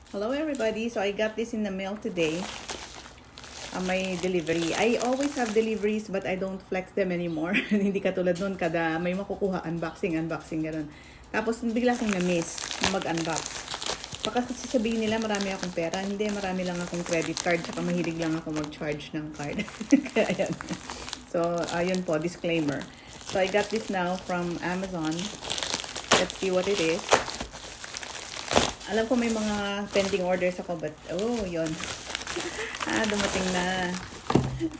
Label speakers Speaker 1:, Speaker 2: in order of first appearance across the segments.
Speaker 1: Hello everybody, so I got this in the mail today. May delivery. I always have deliveries but I don't flex them anymore. Hindi katulad nun, kada may makukuha, unboxing, ganun. Tapos bigla kong na-miss na mag-unbox. Baka kasi sabihin nila marami akong pera. Hindi, marami lang akong credit card, tsaka mahilig lang ako mag-charge ng card. Kaya ayan. So, ayun po, disclaimer. So, I got this now from Amazon. Let's see what it is. Alam ko may mga pending orders ako, but oh, yun. Dumating na.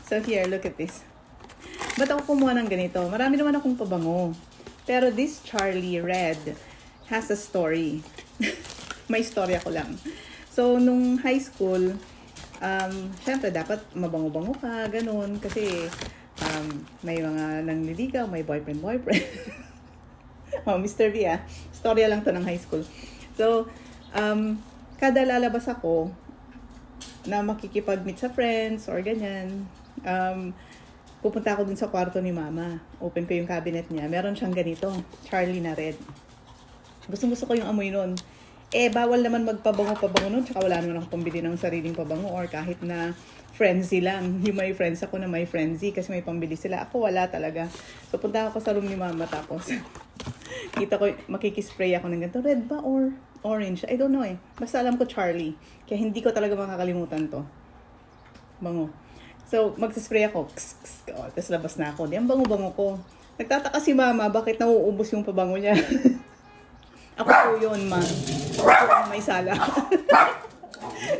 Speaker 1: So here, look at this. Ba't ako kumuha ng ganito? Marami naman akong pabango. Pero this Charlie Red has a story. May story ako lang. So, nung high school, syempre dapat mabango-bango ka, ganun. Kasi may mga nangliligaw, may boyfriend. Oh, Mr. V, storya lang to ng high school. So, kada lalabas ako na makikipag-meet sa friends or ganyan, pupunta ako dun sa kwarto ni mama. Open ko yung cabinet niya. Meron siyang ganito, Charlie na red. Gusto ko yung amoy nun. Bawal naman magpabango-pabango nun, tsaka wala naman ako pambili ng sariling pabango or kahit na frenzy lang. Yung may friends ako na may frenzy kasi may pambili sila. Ako wala talaga. So, punta ako sa room ni mama tapos kita ko, makikispray ako ng ganito. Red ba or orange? I don't know eh. Basta alam ko Charlie. Kaya hindi ko talaga makakalimutan to. Bango. So, magsispray ako. Tapos labas na ako. Di, ang bango-bango ko. Nagtataka si mama, bakit nauubos yung pabango niya? Ako po yun, ma. Ako may sala.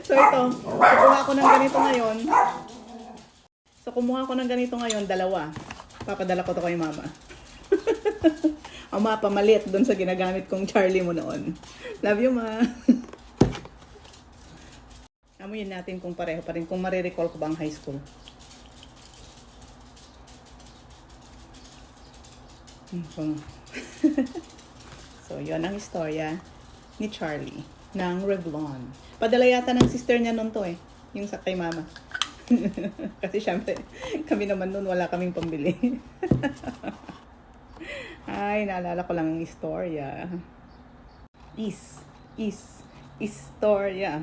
Speaker 1: So, ito. Kumuha ko ng ganito ngayon. Kumuha ko ng ganito ngayon, dalawa. Papadala ko to kay mama. Ang pamalit doon sa ginagamit kong Charlie mo noon. Love you, ma. Amuyin natin kung pareho pa rin. Kung marirecall ko ba ang high school. So, yun ang istorya ni Charlie ng Revlon. Padala yata ng sister niya noon to eh. Yung sa kay mama. Kasi syempre, kami naman noon wala kaming pambili. Ay, naalala ko lang ang istorya. Istorya.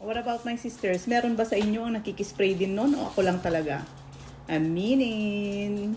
Speaker 1: What about my sisters? Meron ba sa inyo ang nakikispray din nun o ako lang talaga? Aminin.